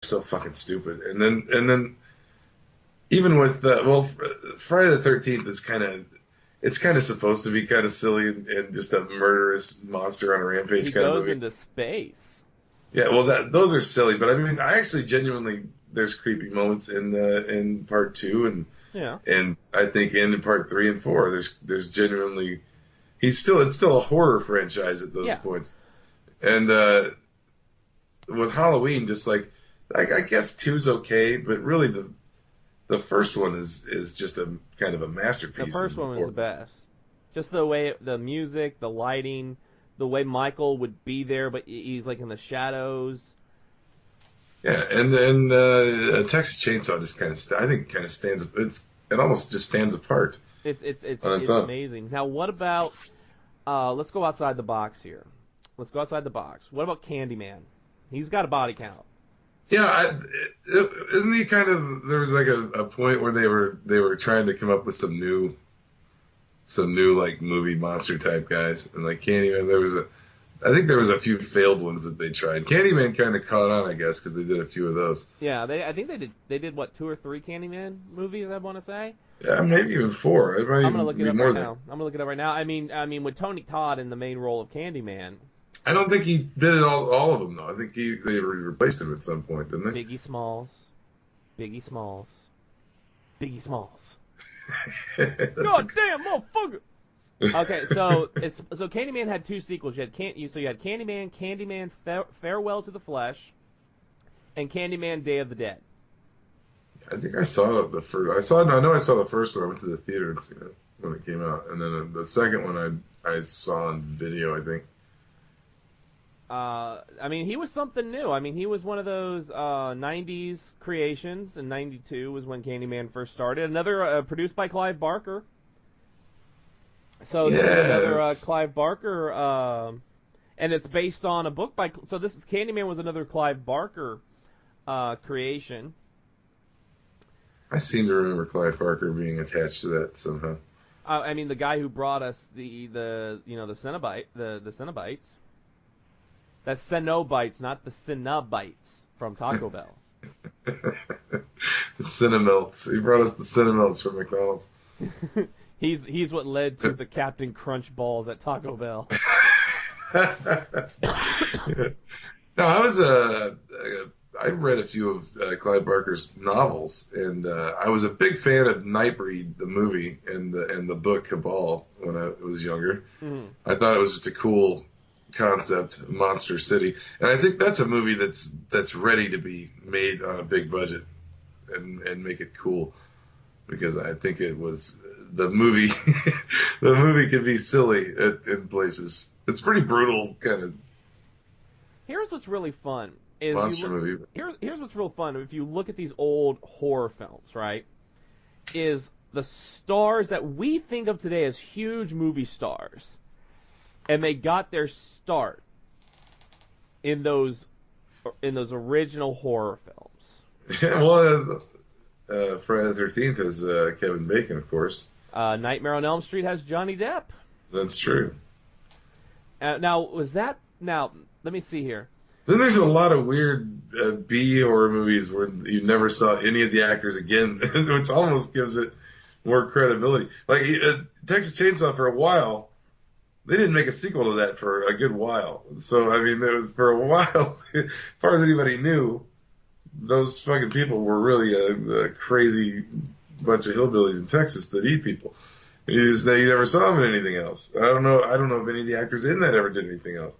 so fucking stupid. And then even with Friday the 13th is it's kind of supposed to be kind of silly and just a murderous monster on a rampage He kind of goes movie. into space. Yeah, well, those are silly, but I mean, I actually genuinely there's creepy moments in part 2 and I think in part 3 and 4 there's genuinely it's still a horror franchise at those points, and with Halloween, just like I guess 2's okay, but really the first one is just a kind of a masterpiece. The first one was the best. Just the way the music, the lighting, the way Michael would be there, but he's like in the shadows. Yeah, and then Texas Chainsaw just I think kind of stands. It almost just stands apart. It's amazing. Now, what about? Let's go outside the box here. Let's go outside the box. What about Candyman? He's got a body count. Yeah, isn't he kind of? There was like a point where they were trying to come up with some new like movie monster type guys, and like Candyman. I think there was a few failed ones that they tried. Candyman kind of caught on, I guess, because they did a few of those. Yeah, I think they did what, 2 or 3 Candyman movies, I want to say. Yeah, maybe even 4. I'm gonna look it up right now. I'm gonna look it up right now. I mean, with Tony Todd in the main role of Candyman. I don't think he did it all of them though. I think they replaced him at some point, didn't they? Biggie Smalls. Goddamn motherfucker. Okay, so Candyman had 2 sequels. You had Candyman Farewell to the Flesh, and Candyman Day of the Dead. I think I saw the first. I know I saw the first one. I went to the theater and seen it when it came out, and then the second one I saw on video, I think. I mean, he was something new. I mean, he was one of those 90s creations, and 92 was when Candyman first started. Another produced by Clive Barker. So this is another Clive Barker, and it's based on a book by. So this is Candyman was another Clive Barker creation. I seem to remember Clive Barker being attached to that somehow. I mean, the guy who brought us the Cenobites. That's Cenobites, not the Cenobites from Taco Bell. The Cinemelts. He brought us the Cinemelts from McDonald's. He's what led to the Captain Crunch balls at Taco Bell. No, I read a few of Clive Barker's novels, and I was a big fan of Nightbreed, the movie, and the book Cabal when I was younger. Mm-hmm. I thought it was just a cool concept, Monster City, and I think that's a movie that's ready to be made on a big budget and make it cool, because I think it was the movie. The movie can be silly in places. It's pretty brutal, kind of. Here's what's really fun. Monster movie. Here's what's real fun. If you look at these old horror films, right, is the stars that we think of today as huge movie stars, and they got their start in those original horror films. Yeah, well, Friday the 13th has Kevin Bacon, of course. Nightmare on Elm Street has Johnny Depp. That's true. Now, let me see here. Then there's a lot of weird B horror movies where you never saw any of the actors again, which almost gives it more credibility. Like Texas Chainsaw, for a while, they didn't make a sequel to that for a good while. So I mean, it was for a while, as far as anybody knew, those fucking people were really a crazy bunch of hillbillies in Texas that eat people. And you never saw them in anything else. I don't know if any of the actors in that ever did anything else.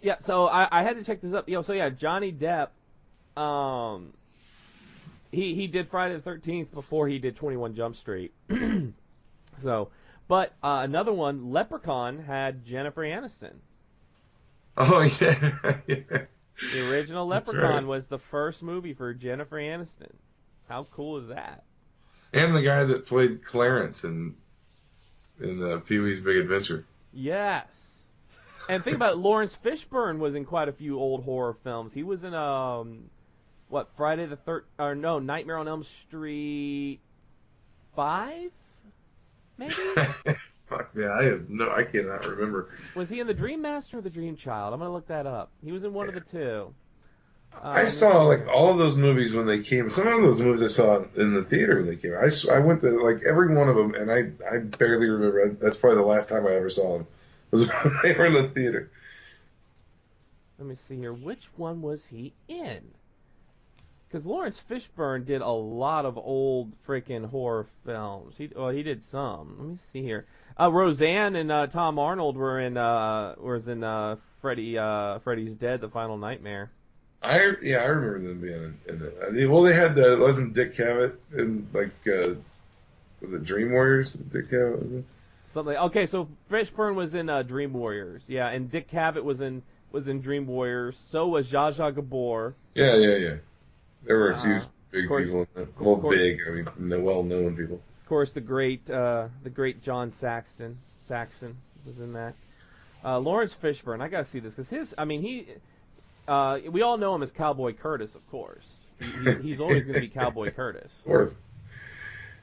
Yeah, so I had to check this up. So yeah, Johnny Depp, he did Friday the 13th before he did 21 Jump Street. So, but another one, Leprechaun, had Jennifer Aniston. Oh yeah, yeah. The original Leprechaun was the first movie for Jennifer Aniston. How cool is that? And the guy that played Clarence in Pee-wee's Big Adventure. Yes. And think about it, Lawrence Fishburne was in quite a few old horror films. He was in Friday the Nightmare on Elm Street 5, maybe? Fuck yeah, I cannot remember. Was he in The Dream Master or The Dream Child? I'm gonna look that up. He was in one of the two. I saw like all of those movies when they came. Some of those movies I saw in the theater when they came. I went to like every one of them, and I barely remember. That's probably the last time I ever saw them. Was when they were in the theater. Let me see here. Which one was he in? Because Lawrence Fishburne did a lot of old freaking horror films. He did some. Let me see here. Roseanne and Tom Arnold were in Freddy's Dead: The Final Nightmare. I remember them being in it. Well, they had wasn't Dick Cavett in like was it Dream Warriors? Dick Cavett was it? Something. Okay, so Fishburne was in Dream Warriors, yeah, and Dick Cavett was in Dream Warriors. So was Zsa Zsa Gabor. Yeah. There were a few big people in that. Well, big. I mean, well-known people. Of course, the great John Saxon was in that. Lawrence Fishburne, I gotta see this because we all know him as Cowboy Curtis, of course. He's always going to be Cowboy Curtis. Of course.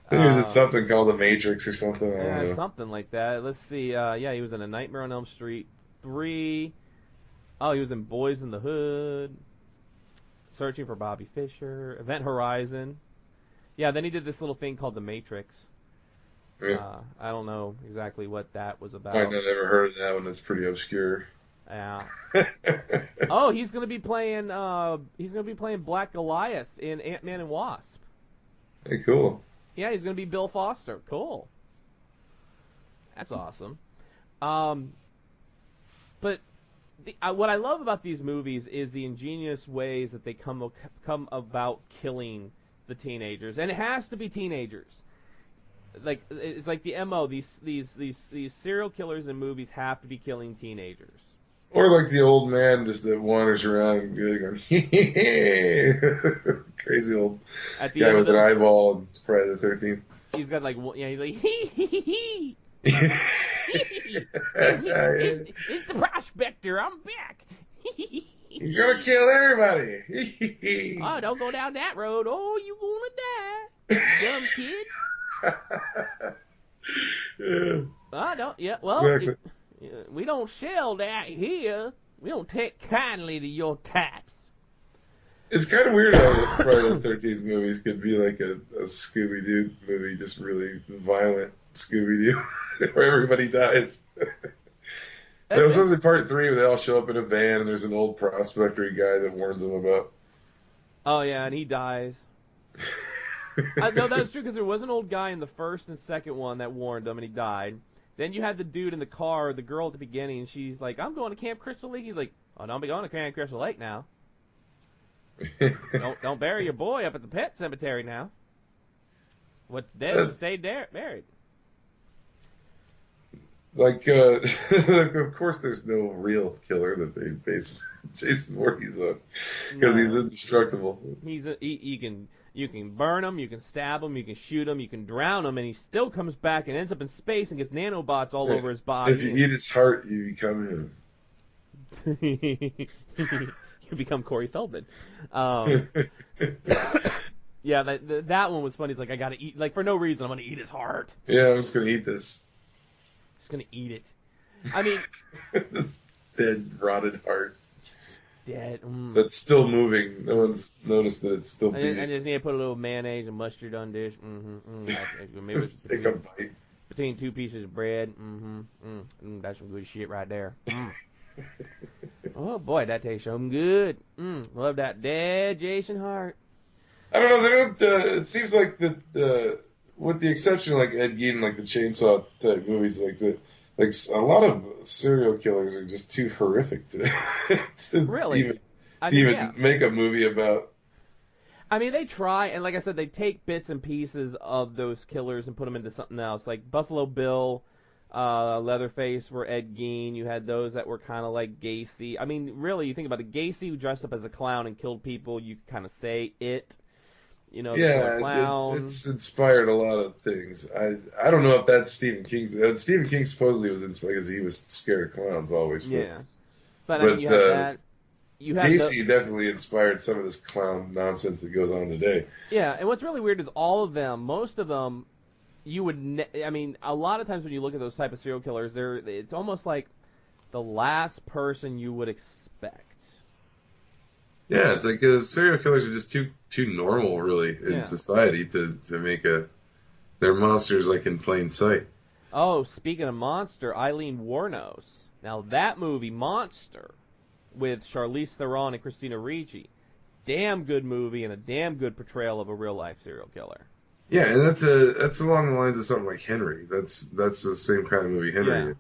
I think it was something called The Matrix or something. I don't know. Something like that. Let's see. He was in A Nightmare on Elm Street 3. Oh, he was in Boys in the Hood. Searching for Bobby Fischer. Event Horizon. Yeah, then he did this little thing called The Matrix. Yeah. I don't know exactly what that was about. Might not ever heard of that one. That's pretty obscure. Yeah. Oh, he's gonna be playing Black Goliath in Ant-Man and Wasp. Hey, cool. Yeah, he's gonna be Bill Foster. Cool. That's awesome. But what I love about these movies is the ingenious ways that they come about killing the teenagers, and it has to be teenagers. Like it's like the MO. These serial killers in movies have to be killing teenagers. Or like the old man just that wanders around and going, crazy old guy with an eyeball and Friday the 13th. He's got like, he's like, hee. It's the prospector. I'm back. You're gonna kill everybody. Oh, don't go down that road. Oh, you gonna die, dumb kid. Yeah. I don't. Yeah. Well, Exactly. We don't shell that here. We don't take kindly to your taps. It's kind of weird how the Friday the 13th movies could be like a Scooby-Doo movie, just really violent Scooby-Doo, where everybody dies. There was supposed to be part 3 where they all show up in a van and there's an old prospector guy that warns them about. Oh, yeah, and he dies. No, that's true, because there was an old guy in the first and second one that warned him, and he died. Then you had the dude in the car, the girl at the beginning, and she's like, I'm going to Camp Crystal Lake. He's like, oh, don't be going to Camp Crystal Lake now. Don't bury your boy up at the pet cemetery now. What's dead will stay buried. Like, of course there's no real killer that they base Jason Voorhees on, because he's indestructible. You can burn him, you can stab him, you can shoot him, you can drown him, and he still comes back and ends up in space and gets nanobots all over his body. If you eat his heart, you become him. You become Corey Feldman. Yeah, that one was funny. He's like, I gotta eat, like, for no reason, I'm gonna eat his heart. Yeah, I'm just gonna eat this. Just gonna eat it. I mean, this dead, rotted heart. Dead. That's still moving. No one's noticed that it's still beating. I just need to put a little mayonnaise and mustard on this. Maybe Let's take a bite. Between 2 pieces of bread. That's some good shit right there. Oh boy, that tastes so good. Love that dead Jason Hart. I don't know. They don't. It seems like with the exception of like Ed Gein, like the Chainsaw type movies, like a lot of serial killers are just too horrific to really even make a movie about. I mean, they try, and like I said, they take bits and pieces of those killers and put them into something else. Like Buffalo Bill, Leatherface were Ed Gein. You had those that were kind of like Gacy. I mean, really, you think about it, Gacy who dressed up as a clown and killed people, you kind of say it. You know, yeah, it's inspired a lot of things. I don't know if that's Stephen King's. Stephen King supposedly was inspired because he was scared of clowns always. But I mean, you have that. Gacy definitely inspired some of this clown nonsense that goes on today. Yeah, and what's really weird is all of them, most of them, you would. I mean, a lot of times when you look at those type of serial killers, it's almost like the last person you would expect. Yeah, it's like serial killers are just too normal, really, in Yeah. society to make they're monsters like in plain sight. Oh, speaking of monster, Eileen Wuornos. Now that movie, Monster, with Charlize Theron and Christina Ricci, damn good movie and a damn good portrayal of a real life serial killer. Yeah, and that's along the lines of something like Henry. That's the same kind of movie Henry Yeah, is,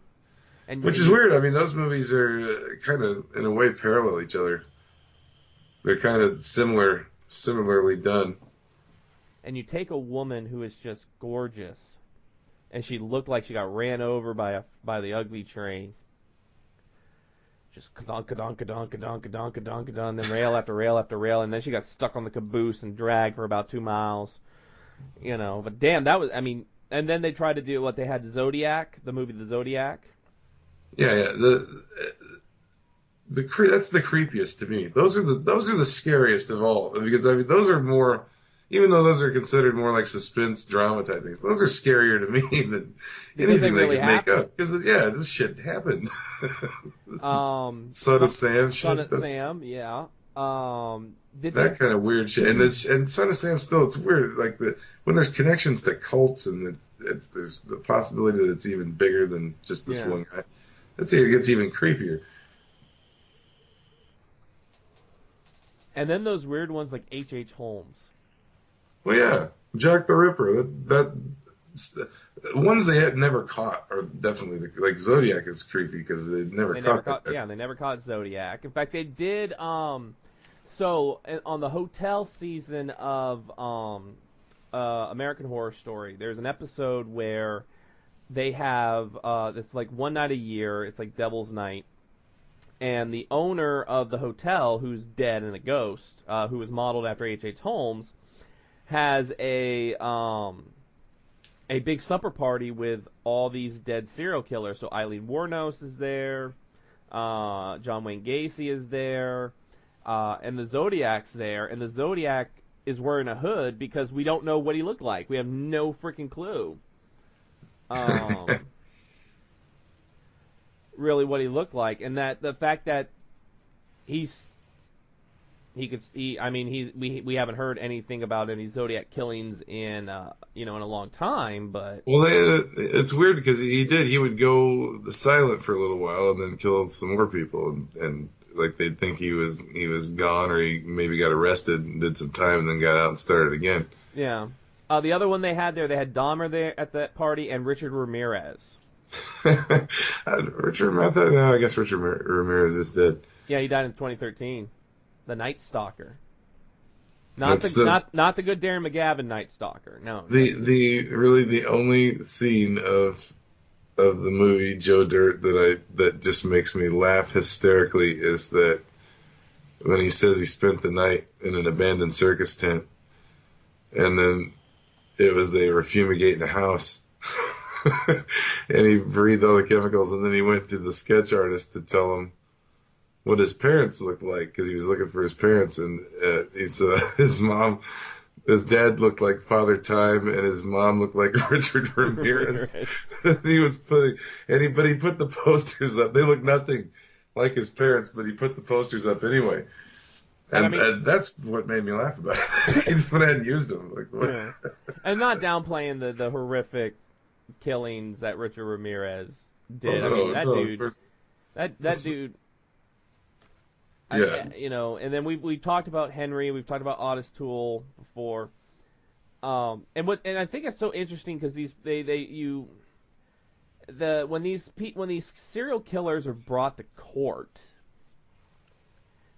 and which and is you weird. I mean, those movies are kind of in a way parallel each other. They're kind of similarly done. and you take a woman who is just gorgeous, and she looked like she got ran over by the ugly train. Just kadonk kadonk kadonk kadonk kadonk kadonk kadonk, then rail after rail after rail, and then she got stuck on the caboose and dragged for about 2 miles. But damn, that was, I mean, and then they tried to do what they had Zodiac, the movie The Zodiac. Yeah, yeah. That's the creepiest to me. Those are the scariest of all because I mean those are more, even though those are considered more like suspense drama type things. Those are scarier to me than Because they anything they really could make happened. up. Because yeah, this shit happened. This is Son of Son, Sam Son shit. of That's Sam, yeah. Did they? that kind of weird shit. And Son of Sam still it's weird. Like when there's connections to cults and there's the possibility that it's even bigger than just this Yeah. one guy. Let's say it gets even creepier. And then those weird ones like H.H. Holmes. Well, yeah, Jack the Ripper. Ones they had never caught are definitely like Zodiac is creepy because they never They never caught that caught. guy. Yeah, they never caught Zodiac. In fact, they did. So on the hotel season of American Horror Story, there's an episode where they have it's like one night a year. It's like Devil's Night, and the owner of the hotel, who's dead and a ghost, who was modeled after H.H. Holmes, has a big supper party with all these dead serial killers. So Eileen Wuornos is there, John Wayne Gacy is there, and the Zodiac's there, and the Zodiac is wearing a hood because we don't know what he looked like. We have no freaking clue. Really what he looked like, and that the fact that he's I mean we haven't heard anything about any Zodiac killings in in a long time, but Well, it's weird because he would go silent for a little while and then kill some more people and like they'd think he was gone or he maybe got arrested and did some time and then got out and started again. yeah. The other one they had Dahmer there at that party and Richard Ramirez. Richard Method? No, I guess Richard Ramirez is dead. Yeah, he died in 2013. The Night Stalker. That's the Not the good Darren McGavin Night Stalker. No. the really the only scene of the movie Joe Dirt that just makes me laugh hysterically is that when he says he spent the night in an abandoned circus tent and then they were fumigating a house and he breathed all the chemicals and then he went to the sketch artist to tell him what his parents looked like because he was looking for his parents and his dad looked like Father Time and his mom looked like Richard Ramirez. But he put the posters up. They look nothing like his parents, but he put the posters up anyway. And that's what made me laugh about it. He just went ahead and used them. Like, what? Yeah. And not downplaying the horrific killings that Richard Ramirez did. That dude. Yeah. And then we talked about Henry, we've talked about Otis Toole before, and I think it's so interesting because when these serial killers are brought to court,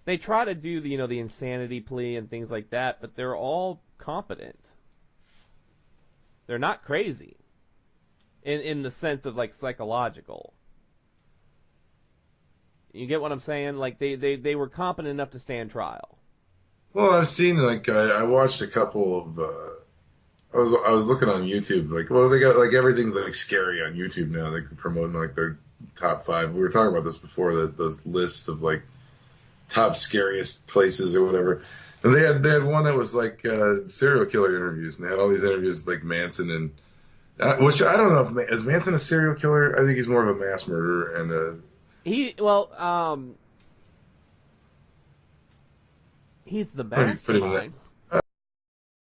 they try to do the insanity plea and things like that, but they're all competent. They're not crazy, in the sense of like psychological. You get what I'm saying? Like they were competent enough to stand trial. Well, I've seen I watched a couple of. I was looking on YouTube. Like, well, they got like everything's like scary on YouTube now. They're promoting like their top 5. We were talking about this before. Those lists of like top scariest places or whatever. And they had one that was like serial killer interviews, and they had all these interviews with, like Manson and which I don't know if is Manson a serial killer. I think he's more of a mass murderer and a. He's the Put him in that. mastermind.